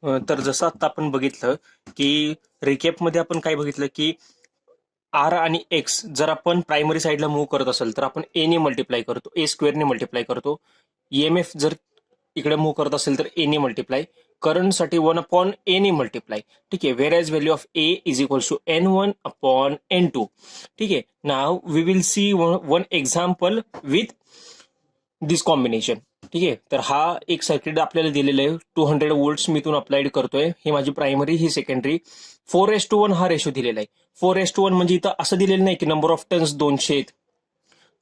तर जसं आता आपण बघितलं की रिकॅपमध्ये आपण काय बघितलं की आर आणि एक्स जर आपण प्रायमरी साईडला मूव्ह करत असेल तर आपण ए ने मल्टिप्लाय करतो, ए स्क्वेअरने मल्टिप्लाय करतो. ईएमएफ जर इकडे मूव्ह करत असेल तर ए ने मल्टिप्लाय, करंटसाठी 1/ए ने मल्टिप्लाय. ठीक आहे. Whereas value of a is equals to N1/N2. ठीक आहे. Now we will see one example with this combination. ठीक आहे. तर हा एक सर्किट आपल्याला दिलेलं आहे, 200 वोल्ट्स मी इथून अप्लाइड करतोय. ही माझी प्रायमरी, ही सेकंडरी. 4:1 हा रेशो दिलेला आहे. 4:1 म्हणजे इथं असं दिलेलं नाही की नंबर ऑफ टर्न्स 200 आहेत.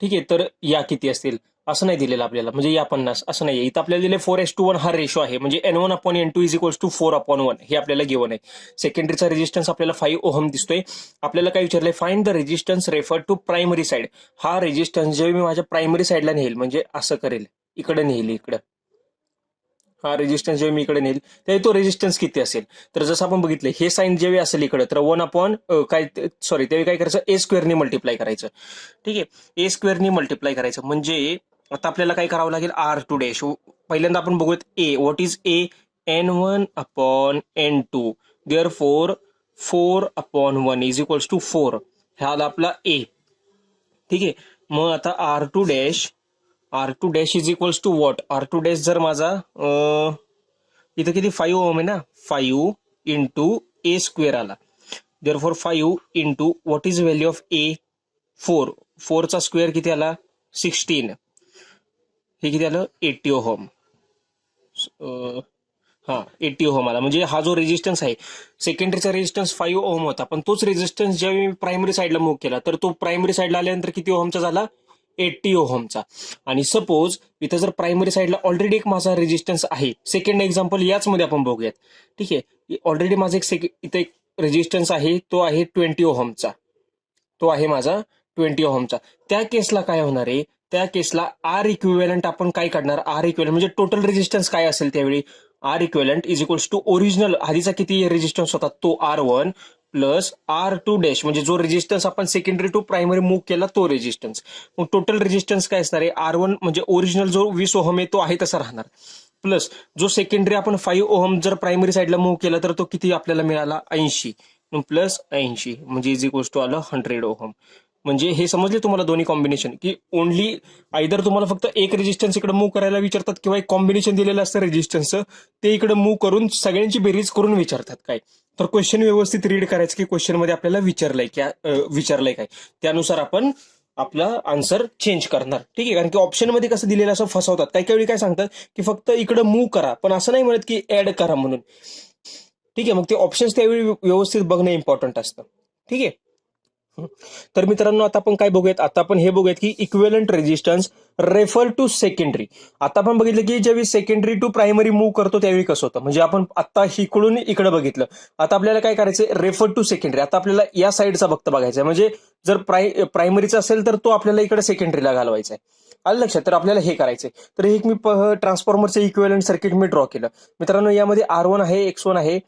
ठीक आहे. तर या किती असतील असं नाही दिलेलं आपल्याला, म्हणजे या 50 असं नाही. इथं आपल्याला दिले 4:1 हा रेशो आहे, म्हणजे N1/N2 इज इक्वल्स टू 4/1 हे आपल्याला गिवन आहे. सेकंडरीचा रेजिस्टन्स आपल्याला 5 ओहम दिसतोय. आपल्याला काय विचारलंय, find the resistance refer to primary side. हा रेजिस्टन्स जेव्हा मी माझ्या प्रायमरी साईडला नेईल, म्हणजे असं करेल, इकडे नेईल, इकडं हा रेजिस्टन्स जेव्हा मी इकडे नेईल तेव्हा तो रेजिस्टन्स किती असेल. तर जसं आपण बघितलं, हे साईन जेव्हा असेल इकडे तर 1 काय सॉरी तेव्हा काय करायचं, ए स्क्वेअरने मल्टिप्लाय करायचं. ठीक आहे. ए स्क्वेअरने मल्टिप्लाय करायचं म्हणजे आता आपल्याला काय करावं लागेल, R2 डॅश. पहिल्यांदा आपण बघूयात a. What is a? N1/N2. Therefore 4/1 is equals to 4. हा आला आपला ए. ठीक आहे. मग आता R2 dash is equals to what? R2 dash जर माझा इथं किती 5 ओहम आहे ना, 5 इंटू ए स्क्वेअर आला. Therefore 5 into what is value of a? 4. 4चा स्क्वेअर किती आला? 16. हे किती आलं? 80 ओहम. हा 80 ओहम आला. म्हणजे हा जो रेजिस्टन्स आहे, सेकंडरीचा रेजिस्टन्स 5 ओहम होता, पण तोच रेजिस्टन्स ज्यावेळी मी प्रायमरी साईडला मूव्ह केला तर तो प्रायमरी साईडला आल्यानंतर किती ओहमचा झाला? 80 ओहमचा. आणि सपोज इथं जर प्रायमरी साईडला ऑलरेडी एक माझा रेजिस्टन्स आहे, सेकंड एक्झाम्पल याच मध्ये आपण बघूयात. ठीक आहे. ऑलरेडी माझा इथं एक रेजिस्टन्स आहे, तो आहे 20 ओहमचा. तो आहे माझा 20 ओहमचा. त्या केसला काय होणार आहे, त्या केसला आर इक्विव्हॅलंट आपण काय काढणार? आर इक्विव्हॅलंट म्हणजे टोटल रेजिस्टन्स काय असेल त्यावेळी? R equivalent is equals to original आधीचा किती रेजिस्टन्स होता तो R1 प्लस R2 डॅश, म्हणजे जो रेजिस्टन्स आपण सेकंडरी टू प्रायमरी मूव्ह केला तो रेजिस्टन्स. मग टोटल रेजिस्टन्स काय असणार आहे? R1 म्हणजे ओरिजिनल जो 20 ओहम आहे तो आहे तसा राहणार, प्लस जो सेकंडरी आपण 5 ओहम जर प्रायमरी साईडला मूव्ह केला तर तो किती आपल्याला मिळाला? 80. प्लस 80 म्हणजे इज इक्वल्स टू आलं 100 ओहम. म्हणजे हे समजले तुम्हाला दोन्ही कॉम्बिनेशन, की ओनली आयदर तुम्हाला फक्त एक रेजिस्टन्स इकडे मूव्ह करायला विचारतात किंवा एक कॉम्बिनेशन दिलेलं असतं रेजिस्टन्सचं, ते इकडे मूव्ह करून सगळ्यांची बेरीज करून विचारतात काय. तर क्वेश्चन व्यवस्थित रीड करायचं की क्वेश्चन मध्ये आपल्याला विचारलंय काय, त्यानुसार आपण आपला आन्सर चेंज करणार. ठीक आहे. कारण की ऑप्शन मध्ये कसं दिलेलं असं फसवतात. काही काही वेळी काय सांगतात की फक्त इकडे मूव्ह करा, पण असं नाही म्हणत की ऍड करा म्हणून. ठीक आहे. मग ते ऑप्शन्स त्यावेळी व्यवस्थित बघणं इम्पॉर्टंट असतं. ठीक आहे. तर मित्रांनो, आता आपण काय बघूयात, आता आपण हे बघूयात की equivalent resistance refer to secondary. आता आपण बघितलं की ज्यावेळी सेकंडरी टू प्रायमरी मूव्ह करतो त्यावेळी कसं होतं, म्हणजे आपण आता इकडून इकडे बघितलं. आता आपल्याला काय करायचंय, रेफर टू सेकंडरी. आता आपल्याला या साईडचा फक्त बघायचा आहे, म्हणजे जर प्रायमरीचा असेल तर तो आपल्याला इकडे सेकंडरीला घालवायचा आहे. आलं लक्षात? तर आपल्याला हे करायचंय. तर एक मी ट्रान्सफॉर्मरचं इक्विव्हॅलंट सर्किट मी ड्रॉ केलं. मित्रांनो, यामध्ये R1 आहे, X1 आहे,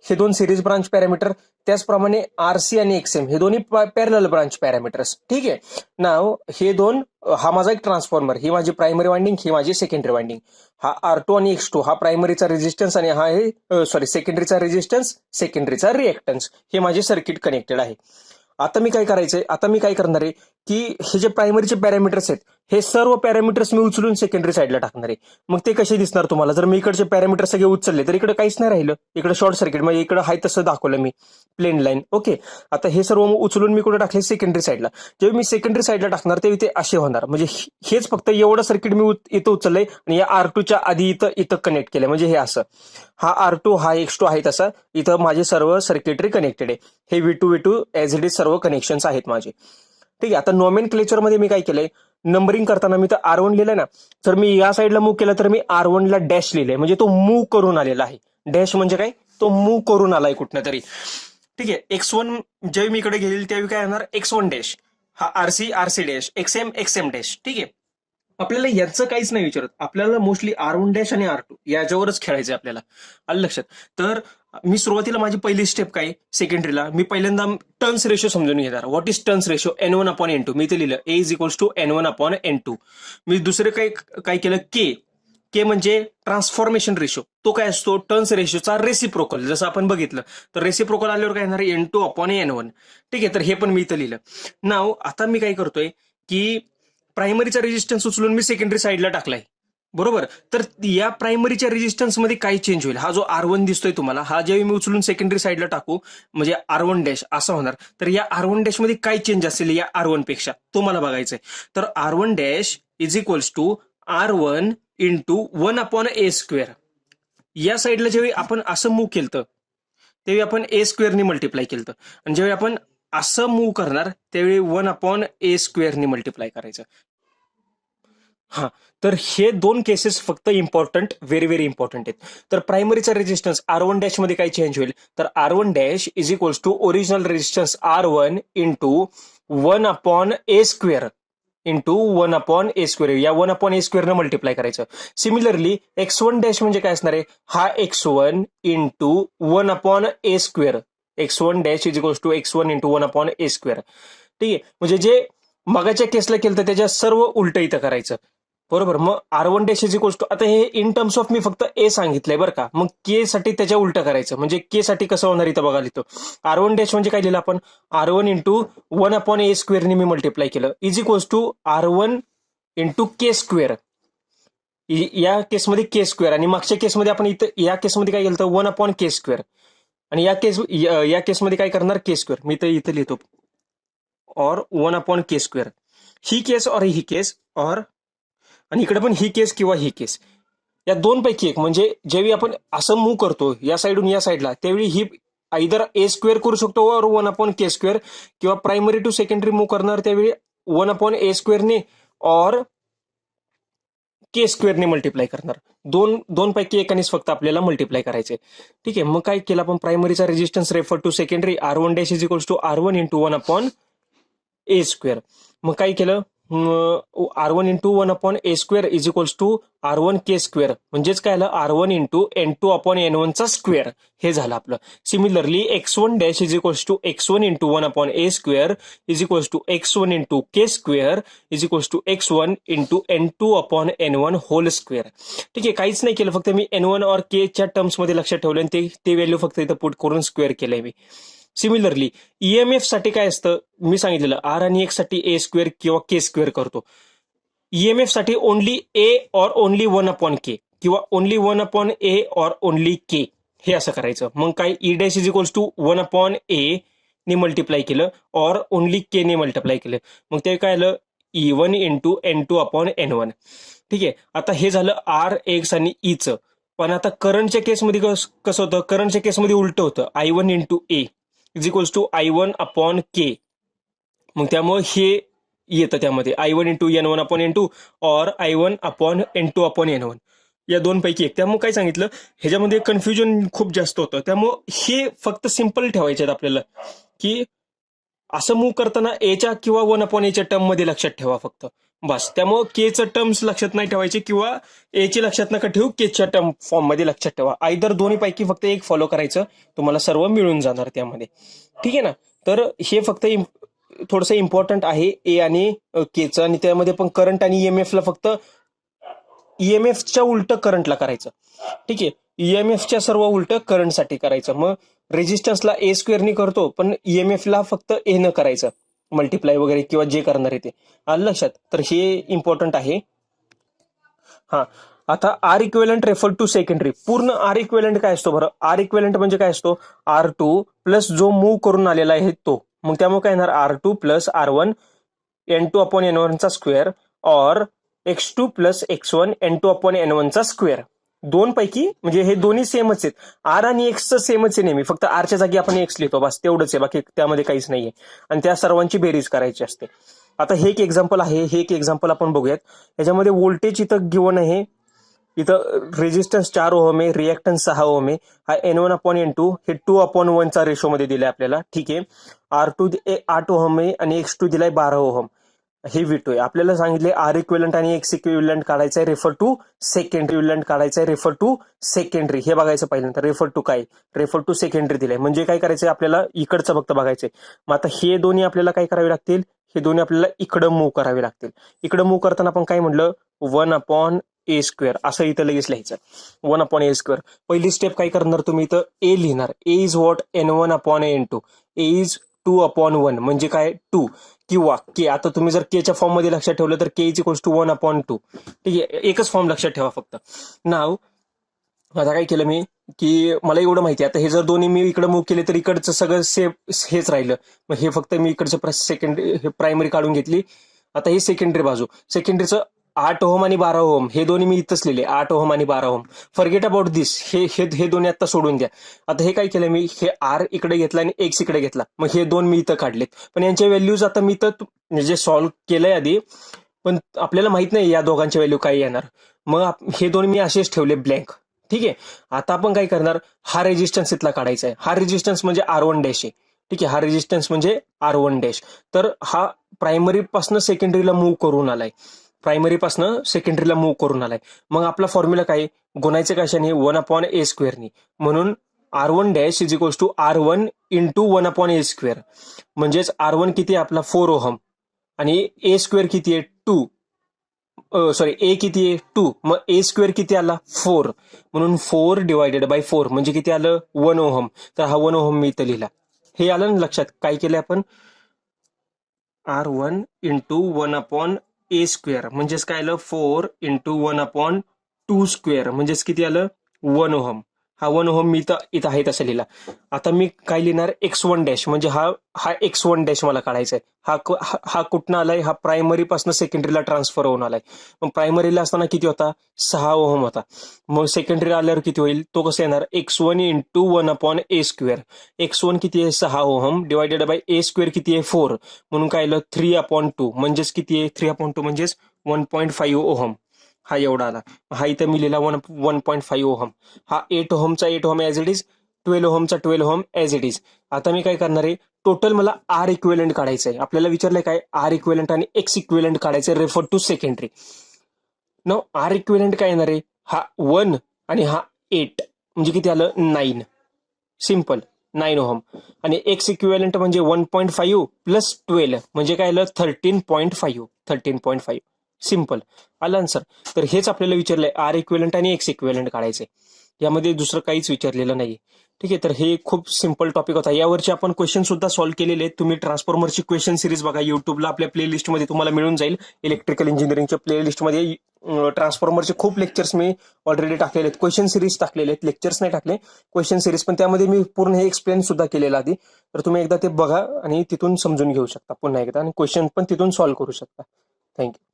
हे दोन सिरीज ब्रांच पॅरामीटर. त्याचप्रमाणे RC आणि XM हे दोन्ही पॅरलल ब्रांच पॅरामीटर्स. ठीक आहे. नाव हे दोन, हा माझा एक ट्रान्सफॉर्मर, ही माझी प्रायमरी वाइंडिंग, ही माझी सेकंडरी वाइंडिंग. हा R2 आणि X2 हा प्रायमरीचा रेजिस्टन्स आणि हा आहे सेकंडरीचा रेजिस्टन्स, सेकंडरीचा रिएक्टन्स. हे माझे सर्किट कनेक्टेड आहे. आता मी काय करणार आहे की हे जे प्रायमरीचे पॅरामीटर्स आहेत, हे सर्व पॅरामीटर्स मी उचलून सेकंडरी साईडला टाकणार आहे. मग ते कसे दिसणार तुम्हाला, जर मी इकडचे पॅरामीटर सगळे उचलले तर इकडे काहीच नाही राहिलं, इकडे शॉर्ट सर्किट, म्हणजे इकडे हाय तसं दाखवलं मी प्लेन लाईन. ओके. आता हे सर्व उचलून मी कुठे टाकले? सेकंडरी साईडला. जेव्हा मी सेकंडरी साईडला टाकणार तेव्हा ते असे होणार, म्हणजे हेच फक्त एवढं सर्किट मी इथं उचललंय आणि या R2च्या आधी इथं कनेक्ट केलंय, म्हणजे हे असं. हा R2 हा X2 आहे तसा इथं माझे सर्व सर्किटरी कनेक्टेड आहे. हे V2 ऍज इट इज सर्व कनेक्शन्स आहेत माझे. ठीक आहे. आता नॉमेन क्लेचर मध्ये मी काय केलंय, नंबरिंग करताना मी तर R1 लिहिलंय ना, तर मी या साईडला मूव्ह केलं तर मी R1 ला डॅश लिहिलंय, म्हणजे तो मूव्ह करून आलेला आहे. डॅश म्हणजे काय, तो मूव्ह करून आलाय कुठनं तरी. ठीक आहे. X1 जेव्हा मी इकडे घेईल त्यावेळी काय येणार, X1 डॅश, हा RC डॅश, XM डॅश. ठीक आहे. आपल्याला याचं काहीच नाही विचारत, आपल्याला मोस्टली R1 डॅश आणि R2 याच्यावरच खेळायचंय आपल्याला. आलं लक्षात? तर मी सुरुवातीला माझी पहिली स्टेप काय, सेकंडरीला मी पहिल्यांदा टर्न्स रेशो समजून घेणार. What is turns ratio? N1/N2. मी ते लिहिलं A is equals to N1/N2. मी दुसरे काय केलं, के के म्हणजे ट्रान्सफॉर्मेशन रेशो, तो काय असतो टर्न्स रेशोचा रेसिप्रोकल, जसं आपण बघितलं तर रेसिप्रोकल आल्यावर काय येणार N2 अपॉन N1. ठीक आहे, तर हे पण मी इथं लिहिलं. नाव आता मी काय करतोय की प्रायमरीचा रेजिस्टन्स उचलून मी सेकंडरी साईडला टाकलाय, बरोबर. तर या प्रायमरीच्या रेजिस्टन्समध्ये काय चेंज होईल, हा जो R1 दिसतोय तुम्हाला, हा जेव्हा मी उचलून सेकंडरी साईडला टाकू म्हणजे R1 डॅश असं होणार, तर या R1 डॅश मध्ये काय चेंज असेल या R1 पेक्षा, तो मला बघायचा आहे. तर R1 dash is equals to R1 into 1 upon A square. या साईडला जेव्हा आपण असं मूव्ह केलं तेव्हा आपण ए स्क्वेअरनी मल्टिप्लाय केलं, आणि जेव्हा आपण असं मूव्ह करणार त्यावेळी 1 अपॉन ए स्क्वेअरनी मल्टिप्लाय करायचं. हा, तर हे दोन केसेस फक्त इम्पॉर्टंट, व्हेरी व्हेरी इम्पॉर्टंट आहेत. तर प्रायमरीचा रेजिस्टन्स R1 डॅश मध्ये काय चेंज होईल, तर R1 dash is equals to original resistance R1 into 1 upon A square into 1 upon A square, या 1 अपॉन ए स्क्वेअरनं मल्टिप्लाय करायचं. सिमिलरली X1 डॅश म्हणजे काय असणार आहे, हा X1 into 1 upon A square, X1 dash is equals to X1 into 1 upon A square. ठीक आहे, म्हणजे जे मगाच्या केसला केलं तर त्याच्या सर्व उलट इथं करायचं, बरोबर. मग R1 dash is equals to, आता हे इन टर्म्स ऑफ मी फक्त ए सांगितलंय बरं का, मग के साठी त्याच्या उलट करायचं, म्हणजे के साठी कसं होणार इथं बघा लिहितो. R1 डॅश म्हणजे काय लिहिलं आपण, R1 इंटू 1 अपॉन ए स्क्वेअरने मी मल्टिप्लाय केलं, is equals to R1 into k square. या केसमध्ये के स्क्वेअर, आणि मागच्या केसमध्ये आपण इथं या केसमध्ये काय केलं 1 अपॉन के स्क्वेअर, आणि या केसमध्ये काय करणार के स्क्वेअर, मी तर इथं लिहितो और 1 अपॉन के स्क्वेअर. ही केस और ही केस, और आणि इकडे पण ही केस किंवा ही केस, या दोन पैकी एक. म्हणजे जेव्हा आपण असं मूव्ह करतो या साईडून या साईडला, त्यावेळी ही आयदर ए स्क्वेअर करू शकतो और 1 अपॉन के स्क्वेअर, किंवा प्रायमरी टू सेकंडरी मूव्ह करणार त्यावेळी 1 अपॉन ए स्क्वेअरने और के स्क्वेअरने मल्टिप्लाय करणार. दोन पैकी एकानेच फक्त आपल्याला मल्टिप्लाय करायचे. ठीक आहे, मग काय केलं आपण, प्रायमरीचा resistance refer to secondary R1 dash is equals to R1 into 1 upon A square. मग काय केलं, R1 into 1 upon A square is equals to R1 k square, म्हणजेच काय आलं R1 into N2 upon N1 चा स्क्वेअर, हे झालं आपलं. Similarly X1 dash is equals to X1 into 1 upon A square is equals to X1 into k square is equals to X1 into N2 upon N1 whole square. ठीक आहे, काहीच नाही केलं, फक्त मी N1 और के च्या टर्म्स मध्ये लक्षात ठेवलं आणि ते व्हॅल्यू फक्त इथं पुट करून स्क्वेअर केलंय मी. सिमिलरली ईएमएफ साठी काय असतं मी सांगितलेलं, आर आणि एक्स साठी ए स्क्वेअर किंवा के स्क्वेअर करतो. ईएमएफ साठी ओनली ए और ओनली 1 अपॉन के, किंवा ओनली 1 अपॉन ए और ओनली के, हे असं करायचं. मग काय E dash is equals to 1 upon a ने मल्टिप्लाय केलं और ओनली के ने मल्टिप्लाय केलं, मग ते काय आलं E1 into N2 upon N1. ठीक आहे, आता हे झालं आर एक्स आणि ईचं. पण आता करंटच्या केसमध्ये कसं होतं, करंटच्या केसमध्ये उलट होतं, I1 into a is equals to I1 upon k. मग त्यामुळे हे येतं त्यामध्ये I1 into N1 upon N2 और I1 upon N2 upon N1, या दोन पैकी एक. त्यामुळे काय सांगितलं, ह्याच्यामध्ये कन्फ्युजन खूप जास्त होतं. त्यामुळे हे फक्त सिम्पल ठेवायचे आहेत आपल्याला, की असं मूव्ह करताना एच्या किंवा 1 अपॉन एच्या टर्म मध्ये लक्षात ठेवा फक्त, बस. त्यामुळे केचं टर्म्स लक्षात नाही ठेवायचे, किंवा एची लक्षात नका ठेवू, केच्या टर्म फॉर्म मध्ये लक्षात ठेवा. आयदर दोन्ही पैकी फक्त एक फॉलो करायचं, तुम्हाला सर्व मिळून जाणार त्यामध्ये. ठीक आहे ना, तर हे फक्त थोडंसं इम्पॉर्टंट आहे ए आणि केचं, आणि त्यामध्ये पण करंट आणि ईएमएफला फक्त ईएमएफच्या उलट करंटला करायचं. ठीक आहे, ईएमएफच्या सर्व उलट करंटसाठी करायचं. मग रेजिस्टन्सला ए स्क्वेअरनी करतो, पण ईएमएफला फक्त ए न करायचं मल्टिप्लाय वगैरे किंवा जे करणार आहे ते. आलं लक्षात, तर हे इम्पॉर्टंट आहे. हा, आता R equivalent refer to secondary. पूर्ण आर इक्वेलंट काय असतो बरं, आर इक्वेलंट म्हणजे काय असतो, R2 प्लस जो मूव्ह करून आलेला आहे तो, मग त्यामुळे काय येणार R2 plus R1 N2 upon N1 चा स्क्वेअर और X2 plus X1 N2 upon N1 चा स्क्वेअर. दोन पैकी म्हणजे हे दोन्ही सेमच आहेत, आर आणि एक्सचं सेमच आहे नेहमी, फक्त आरच्या जागी आपण एक्स लिहितो, बस तेवढंच आहे, बाकी त्यामध्ये काहीच नाहीये. आणि त्या सर्वांची बेरीज करायची असते. आता हे एक एक्झाम्पल आहे, हे एक एक्झाम्पल आपण बघूयात. याच्यामध्ये व्होल्टेज इथं गिवन आहे, इथं रेजिस्टन्स 4 ओहम आहे, रिएक्टन्स 6 ओहम आहे. हा N1 अपॉन N2 हे 2 अपॉन 1 चा रेशो मध्ये दिलाय आपल्याला. ठीक आहे, R2 8 ओहम आहे आणि X2 दिलाय 12 ओहम. हे V2 आहे. आपल्याला सांगितले आर इक्विलंट आणि एक्स इक्विलंट काढायचं आहे, रेफर टू सेकंडरी. इक्विलंट काढायचं आहे, रेफर टू सेकंडरी. हे बघायचं पहिल्यांदा, रेफर टू काय, रेफर टू सेकंडरी दिलंय. म्हणजे काय करायचंय आपल्याला, इकडचं फक्त बघायचंय. मग आता हे दोन्ही आपल्याला काय करावे लागतील, हे दोन्ही आपल्याला इकडं मूव्ह करावे लागतील. इकडं मूव्ह करताना आपण काय म्हटलं, 1 अपॉन ए स्क्वेअर असं इथं लगेच लिहायचं. 1 अपॉन ए स्क्वेअर. पहिली स्टेप काय करणार तुम्ही इथं ए लिहिणार. A is what n1/n2. A is 2/1 म्हणजे काय 2 किंवा के. आता तुम्ही जर केच्या फॉर्म मध्ये लक्षात ठेवलं तर के इज इक्वल्स टू 1/2. ठीक आहे, एकच फॉर्म लक्षात ठेवा फक्त. नाव आता काय केलं मी की मला एवढं माहिती आहे आता हे जर दोन्ही मी इकडे मूव्ह केले तर इकडचं सगळं सेम हेच राहिलं. मग हे फक्त मी इकडचं सेकंडरी हे प्रायमरी काढून घेतली. आता ही सेकंडरी बाजू. सेकंडरीचं 8 ओहम आणि 12 ओहम हे दोन्ही मी इथंच लिहिले. 8 ओहम आणि 12 ओहम. फॉरगेट अबाउट दिस. हे दोन्ही आता सोडून द्या. आता हे काय केलं मी हे आर इकडे घेतला आणि एक्स इकडे घेतला. मग हे दोन मी इथं काढलेत. पण यांच्या व्हॅल्यूज आता मी तर म्हणजे सॉल्व्ह केलंय आधी पण आपल्याला माहित नाही या दोघांच्या व्हॅल्यू काय येणार. मग हे दोन मी असेच ठेवले ब्लँक. ठीक आहे, आता आपण काय करणार हा रेजिस्टन्स इथला काढायचा आहे. हा रेजिस्टन्स म्हणजे R1 डॅश आहे. ठीक आहे, हा रेजिस्टन्स म्हणजे R1 डॅश. तर हा प्रायमरी पासून सेकंडरीला मूव्ह करून आलाय. प्रायमरी पासून सेकंडरीला मूव्ह करून आलाय. मग आपला फॉर्म्युला काय गुणायचं कशाने 1/a²नी. म्हणून R1 dash is equals to R1 into 1/a². म्हणजेच R1 किती आहे आपला 4 ओहम आणि a² किती आहे 2. सॉरी ए किती आहे 2. मग a² किती आला 4. म्हणून 4 डिवायडेड बाय 4 म्हणजे किती आलं 1 ओहम. तर हा 1 ओहम मी इथं लिहिला. हे आलं ना लक्षात. काय केलं आपण R1 इंटू 1/a² म्हणजेच काय आलं 4 इंटू 1/2² म्हणजेच किती आलं 1 ओहम. हा 1 ओहम मी इथं आहे तसं लिहिला. आता मी काय लिहिणार x1 डॅश म्हणजे हा x1 डॅश मला काढायचा आहे. हा कुठनं आलाय हा प्रायमरी पासून सेकंडरीला ट्रान्सफर होऊन आलाय. मग प्रायमरीला असताना किती होता 6 ओहम होता. मग सेकंडरी आल्यावर किती होईल तो कसं येणार x1 इंटू 1/a². x1 किती आहे 6 ओहम डिवायडेड बाय a² किती आहे 4 म्हणून काय आलं 3/2 म्हणजेच किती आहे 3/2 म्हणजेच 1.5 ओहम. हा एवढा आला. हा इथं मी लिहिला 1.5 ओहम. हा 8 ओहमचा 8 ओहम ऍज इट इज. 12 ओहमचा 12 ओहम ऍज इट इज. आता मी काय करणार आहे टोटल मला आर इक्विव्हॅलंट काढायचं आहे. आपल्याला विचारलंय काय आर इक्विव्हॅलंट आणि एक्स इक्विव्हॅलंट काढायचं refer to secondary. No R equivalent काय येणार आहे हा 1 आणि हा 8 म्हणजे किती आलं 9. Simple 9 ohm. आणि एक्स इक्विव्हॅलंट म्हणजे 1.5 प्लस 12 म्हणजे काय आलं 13.5. सिम्पल आलं सर. तर हेच आपल्याला विचारलंय आर इक्विव्हॅलंट आणि एक्स इक्विव्हॅलंट काढायचंय. यामध्ये दुसरं काहीच विचारलेलं नाही. ठीक आहे, तर हे खूप सिम्पल टॉपिक होता. यावरचे आपण क्वेश्चन सुद्धा सॉल्व्ह केलेले आहेत. तुम्ही ट्रान्सफॉर्मरची क्वेश्चन सिरीज बघा युट्यूबला आपल्या प्लेलिस्टमध्ये तुम्हाला मिळून जाईल. इलेक्ट्रिकल इंजिनिअरिंगच्या प्लेलिस्टमध्ये ट्रान्सफॉर्मरचे खूप लेक्चर्स मी ऑलरेडी टाकलेले आहेत. क्वेश्चन सिरीज टाकलेले आहेत, लेक्चर्स नाही टाकले क्वेश्चन सिरीज. पण त्यामध्ये मी पूर्ण हे एक्सप्लेन सुद्धा केलेलं आधी. तर तुम्ही एकदा ते बघा आणि तिथून समजून घेऊ शकता पुन्हा एकदा आणि क्वेश्चन पण तिथून सॉल्व्ह करू शकता. थँक्यू.